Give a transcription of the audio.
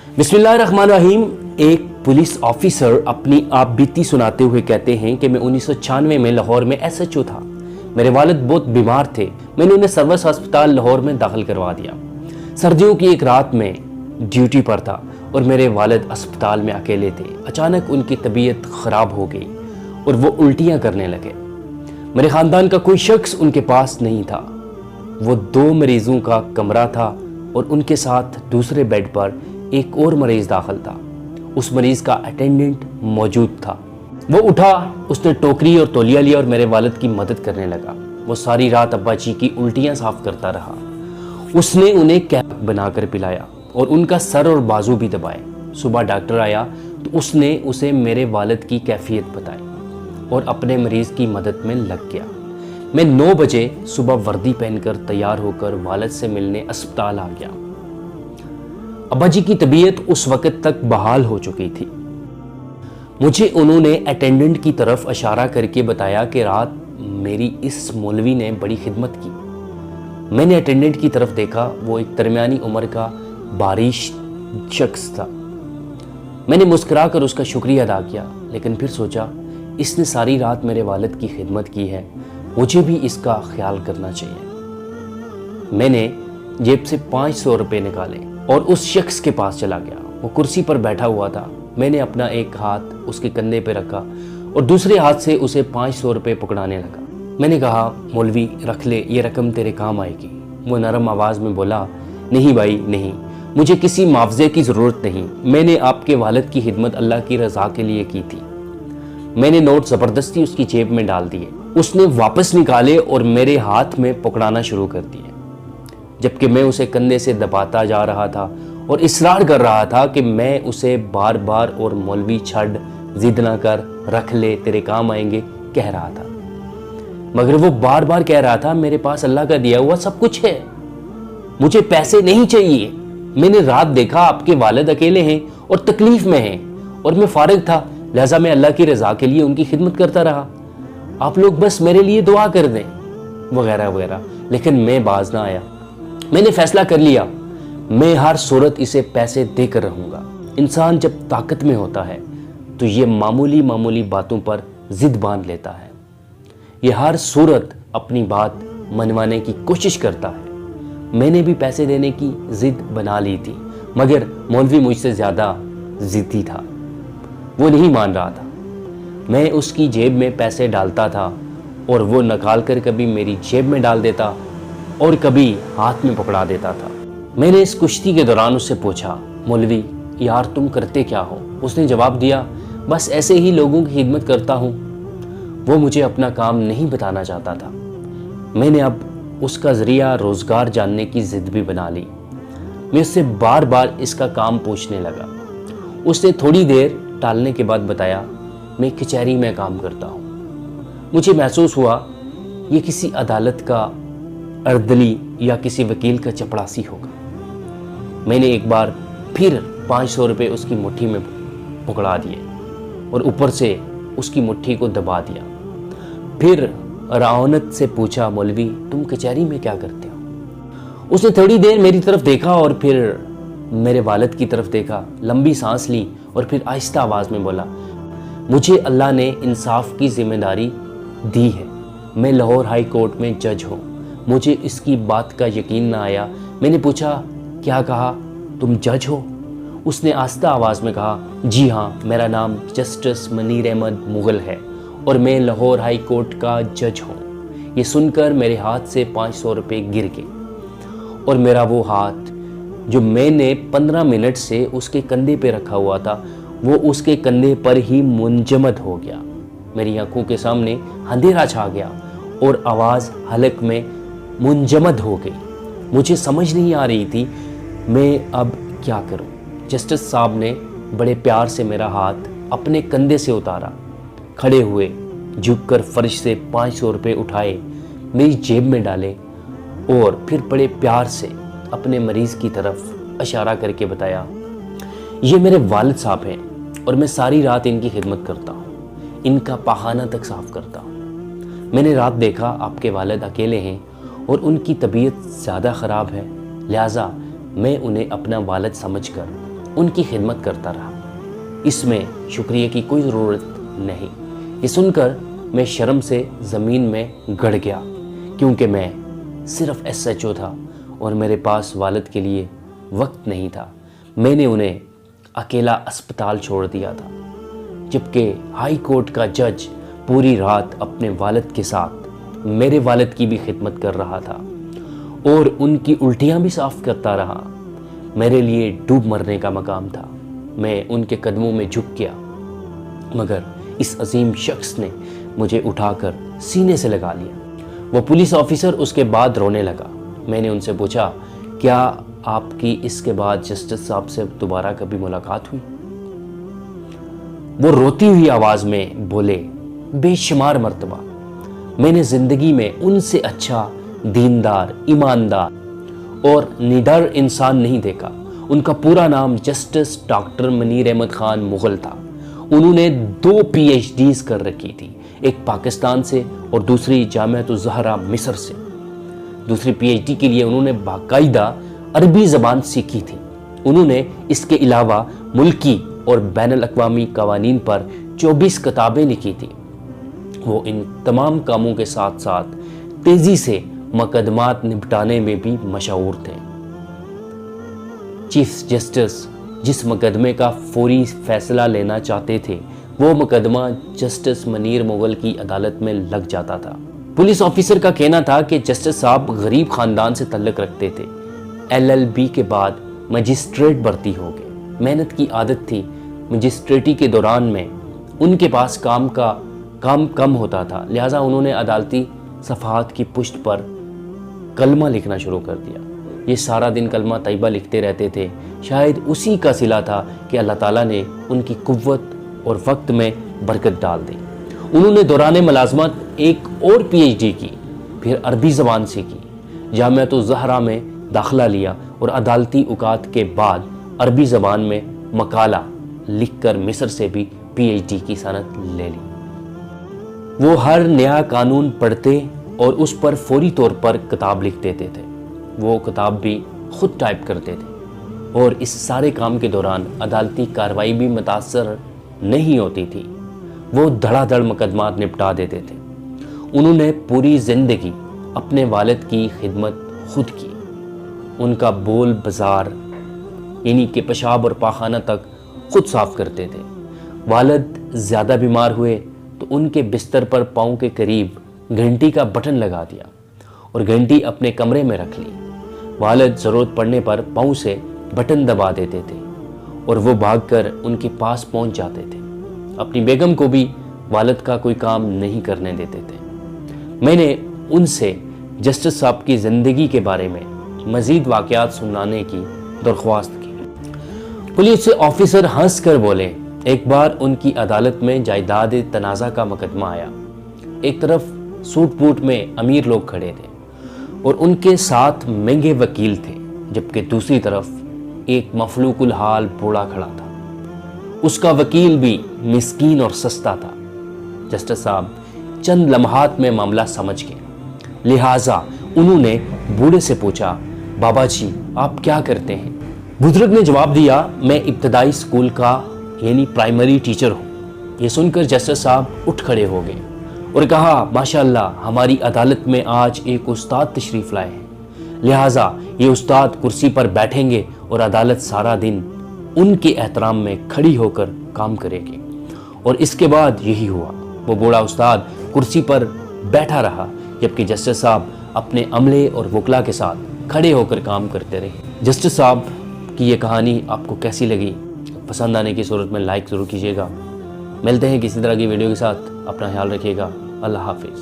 बिस्मिल्लाहिर्रहमानिर्रहीम। एक police officer अपनी आप बीती सुनाते हुए कहते हैं कि मैं 1996 में लाहौर में SHO था। मेरे वालिद बहुत बीमार थे। मैंने उन्हें सर्विस अस्पताल लाहौर में दाखिल करवा दिया। सर्दियों की एक रात में ड्यूटी पर था और मेरे वालिद अस्पताल में अकेले थे। अचानक उनकी तबीयत ख़राब हो गई और वो उल्टियाँ करने लगे। मेरे ख़ानदान का कोई शख्स उनके पास नहीं था। वो 2 मरीज़ों का कमरा था और उनके साथ दूसरे बेड पर एक और मरीज़ दाखिल था। उस मरीज़ का अटेंडेंट मौजूद था। वो उठा, उसने टोकरी और तौलिया लिया और मेरे वालिद की मदद करने लगा। वो सारी रात अब्बा जी की उल्टियाँ साफ़ करता रहा। उसने उन्हें कैप बनाकर पिलाया और उनका सर और बाजू भी दबाए। सुबह डॉक्टर आया तो उसने उसे मेरे वालिद की कैफियत बताई और अपने मरीज़ की मदद में लग गया। मैं 9 बजे सुबह वर्दी पहनकर तैयार होकर वालिद से मिलने अस्पताल आ गया। अब्बा जी की तबीयत उस वक़्त तक बहाल हो चुकी थी। मुझे उन्होंने अटेंडेंट की तरफ इशारा करके बताया कि रात मेरी इस मौलवी ने बड़ी खिदमत की। मैंने अटेंडेंट की तरफ देखा। वो एक दरमियानी उम्र का बारिश शख्स था। मैंने मुस्कुराकर उसका शुक्रिया अदा किया, लेकिन फिर सोचा इसने सारी रात मेरे वालिद की खिदमत की है, मुझे भी इसका ख्याल करना चाहिए। मैंने जेब से 500 रुपये निकाले और उस शख्स के पास चला गया। वो कुर्सी पर बैठा हुआ था। मैंने अपना एक हाथ उसके कंधे पर रखा और दूसरे हाथ से उसे 500 रुपये पकड़ाने लगा। मैंने कहा, मौलवी रख ले, ये रकम तेरे काम आएगी। वो नरम आवाज़ में बोला, नहीं भाई नहीं, मुझे किसी मुआवजे की ज़रूरत नहीं। मैंने आपके वालिद की खिदमत अल्लाह की रज़ा के लिए की थी। मैंने नोट ज़बरदस्ती उसकी जेब में डाल दिए। उसने वापस निकाले और मेरे हाथ में पकड़ाना शुरू कर दिए, जबकि मैं उसे कंधे से दबाता जा रहा था और इसरार कर रहा था कि मैं उसे बार बार और मौलवी छड़, जिद ना कर, रख ले, तेरे काम आएंगे कह रहा था। मगर वो बार बार कह रहा था, मेरे पास अल्लाह का दिया हुआ सब कुछ है, मुझे पैसे नहीं चाहिए। मैंने रात देखा आपके वालिद अकेले हैं और तकलीफ में हैं और मैं फारिग था, लिहाजा मैं अल्लाह की रज़ा के लिए उनकी खिदमत करता रहा। आप लोग बस मेरे लिए दुआ कर दें, वगैरह वगैरह। लेकिन मैं बाज ना आया। मैंने फैसला कर लिया, मैं हर सूरत इसे पैसे देकर रहूँगा। इंसान जब ताकत में होता है तो ये मामूली मामूली बातों पर जिद बांध लेता है। ये हर सूरत अपनी बात मनवाने की कोशिश करता है। मैंने भी पैसे देने की जिद बना ली थी, मगर मौलवी मुझसे ज़्यादा जिद्दी था। वो नहीं मान रहा था। मैं उसकी जेब में पैसे डालता था और वो निकाल कर कभी मेरी जेब में डाल देता और कभी हाथ में पकड़ा देता था। मैंने इस कुश्ती के दौरान उससे पूछा, मौलवी यार तुम करते क्या हो? उसने जवाब दिया, बस ऐसे ही लोगों की खिदमत करता हूँ। वो मुझे अपना काम नहीं बताना चाहता था। मैंने अब उसका ज़रिया रोज़गार जानने की ज़िद भी बना ली। मैं उससे बार बार इसका काम पूछने लगा। उसने थोड़ी देर टालने के बाद बताया, मैं कचहरी में काम करता हूँ। मुझे महसूस हुआ ये किसी अदालत का अर्दली या किसी वकील का चपड़ासी होगा। मैंने एक बार फिर 500 रुपये उसकी मुट्ठी में पकड़ा दिए और ऊपर से उसकी मुट्ठी को दबा दिया। फिर रावनत से पूछा, मौलवी तुम कचहरी में क्या करते हो? उसने थोड़ी देर मेरी तरफ देखा और फिर मेरे वालिद की तरफ देखा, लंबी सांस ली और फिर आहिस्ता आवाज़ में बोला, मुझे अल्लाह ने इंसाफ की जिम्मेदारी दी है। मैं लाहौर हाई कोर्ट में जज हूँ। मुझे इसकी बात का यकीन ना आया। मैंने पूछा, क्या कहा, तुम जज हो? उसने आहिस्ता आवाज़ में कहा, जी हाँ, मेरा नाम जस्टिस मनीर अहमद मुग़ल है और मैं लाहौर हाई कोर्ट का जज हूँ। ये सुनकर मेरे हाथ से 500 रुपये गिर गए और मेरा वो हाथ जो मैंने 15 मिनट से उसके कंधे पे रखा हुआ था, वो उसके कंधे पर ही मुंजमद हो गया। मेरी आंखों के सामने अंधेरा छा गया और आवाज़ हलक में मुंजमद हो गई। मुझे समझ नहीं आ रही थी मैं अब क्या करूं। जस्टिस साहब ने बड़े प्यार से मेरा हाथ अपने कंधे से उतारा, खड़े हुए, झुककर फर्श से 500 रुपये उठाए, मेरी जेब में डाले और फिर बड़े प्यार से अपने मरीज़ की तरफ इशारा करके बताया, ये मेरे वालिद साहब हैं और मैं सारी रात इनकी खिदमत करता हूँ, इनका पखाना तक साफ़ करता हूँ। मैंने रात देखा आपके वालिद अकेले हैं और उनकी तबीयत ज़्यादा ख़राब है, लिहाजा मैं उन्हें अपना वालिद समझकर ان کی خدمت کرتا رہا۔ اس میں شکریہ کی کوئی ضرورت نہیں۔ یہ سن کر میں شرم سے زمین میں گڑ گیا، کیونکہ میں صرف SHO تھا اور میرے پاس والد کے لیے وقت نہیں تھا۔ میں نے انہیں اکیلا اسپتال چھوڑ دیا تھا، جبکہ ہائی کورٹ کا جج پوری رات اپنے والد کے ساتھ میرے والد کی بھی خدمت کر رہا تھا اور ان کی الٹیاں بھی صاف کرتا رہا۔ میرے لیے ڈوب مرنے کا مقام تھا۔ میں ان کے قدموں میں جھک گیا، مگر اس عظیم شخص نے مجھے اٹھا کر سینے سے لگا لیا۔ وہ پولیس آفیسر اس کے بعد رونے لگا۔ میں نے ان سے پوچھا، کیا آپ کی اس کے بعد جسٹس صاحب سے دوبارہ کبھی ملاقات ہوئی؟ وہ روتی ہوئی آواز میں بولے، بے شمار مرتبہ۔ میں نے زندگی میں ان سے اچھا دیندار، ایماندار اور نڈر انسان نہیں دیکھا۔ ان کا پورا نام جسٹس ڈاکٹر منیر احمد خان مغل تھا۔ انہوں نے 2 PhDs کر رکھی تھی، ایک پاکستان سے اور دوسری جامعۃ الزہرا مصر سے۔ دوسری PhD کے لیے انہوں نے باقاعدہ عربی زبان سیکھی تھی۔ انہوں نے اس کے علاوہ ملکی اور بین الاقوامی قوانین پر 24 کتابیں لکھی تھیں۔ وہ ان تمام کاموں کے ساتھ ساتھ تیزی سے مقدمات نپٹانے میں بھی مشہور تھے۔ چیف جسٹس جس مقدمے کا فوری فیصلہ لینا چاہتے تھے، وہ مقدمہ جسٹس منیر مغل کی عدالت میں لگ جاتا تھا۔ پولیس آفیسر کا کہنا تھا کہ جسٹس صاحب غریب خاندان سے تعلق رکھتے تھے۔ LLB کے بعد مجسٹریٹ بھرتی ہو گئے۔ محنت کی عادت تھی۔ مجسٹریٹی کے دوران میں ان کے پاس کام کم ہوتا تھا، لہٰذا انہوں نے عدالتی صفحات کی پشت پر کلمہ لکھنا شروع کر دیا۔ یہ سارا دن کلمہ طیبہ لکھتے رہتے تھے۔ شاید اسی کا صلہ تھا کہ اللہ تعالیٰ نے ان کی قوت اور وقت میں برکت ڈال دی۔ انہوں نے دوران ملازمت ایک اور PhD کی، پھر عربی زبان سیکھی، جامعۃ الزہرا میں داخلہ لیا اور عدالتی اوقات کے بعد عربی زبان میں مقالہ لکھ کر مصر سے بھی PhD کی سند لے لی۔ وہ ہر نیا قانون پڑھتے اور اس پر فوری طور پر کتاب لکھ دیتے تھے۔ وہ کتاب بھی خود ٹائپ کرتے تھے، اور اس سارے کام کے دوران عدالتی کارروائی بھی متاثر نہیں ہوتی تھی۔ وہ دھڑا دھڑ مقدمات نپٹا دیتے تھے۔ انہوں نے پوری زندگی اپنے والد کی خدمت خود کی۔ ان کا بول بازار یعنی کہ پیشاب اور پاخانہ تک خود صاف کرتے تھے۔ والد زیادہ بیمار ہوئے تو ان کے بستر پر پاؤں کے قریب گھنٹی کا بٹن لگا دیا اور گھنٹی اپنے کمرے میں رکھ لی۔ والد ضرورت پڑنے پر پاؤں سے بٹن دبا دیتے تھے اور وہ بھاگ کر ان کے پاس پہنچ جاتے تھے۔ اپنی بیگم کو بھی والد کا کوئی کام نہیں کرنے دیتے تھے۔ میں نے ان سے جسٹس صاحب کی زندگی کے بارے میں مزید واقعات سنانے کی درخواست کی۔ پولیس آفیسر ہنس کر بولے، ایک بار ان کی عدالت میں جائیداد تنازع کا مقدمہ آیا۔ ایک طرف سوٹ بوٹ میں امیر لوگ کھڑے تھے اور ان کے ساتھ مہنگے وکیل تھے، جبکہ دوسری طرف ایک مفلوق الحال بوڑھا کھڑا تھا۔ اس کا وکیل بھی مسکین اور سستا تھا۔ جسٹس صاحب چند لمحات میں معاملہ سمجھ گئے، لہٰذا انہوں نے بوڑھے سے پوچھا، بابا جی آپ کیا کرتے ہیں؟ بزرگ نے جواب دیا، میں ابتدائی اسکول کا یعنی پرائمری ٹیچر ہوں۔ یہ سن کر جسٹس صاحب اٹھ کھڑے ہو گئے اور کہا، ماشاءاللہ ہماری عدالت میں آج ایک استاد تشریف لائے ہیں، لہٰذا یہ استاد کرسی پر بیٹھیں گے اور عدالت سارا دن ان کے احترام میں کھڑی ہو کر کام کرے گی۔ اور اس کے بعد یہی ہوا۔ وہ بوڑھا استاد کرسی پر بیٹھا رہا، جبکہ جسٹس صاحب اپنے عملے اور وکلا کے ساتھ کھڑے ہو کر کام کرتے رہے۔ جسٹس صاحب کی یہ کہانی آپ کو کیسی لگی؟ پسند آنے کی صورت میں لائک ضرور کیجیے گا۔ ملتے ہیں کسی طرح کی ویڈیو کے ساتھ۔ اپنا خیال رکھیے گا۔ اللہ حافظ۔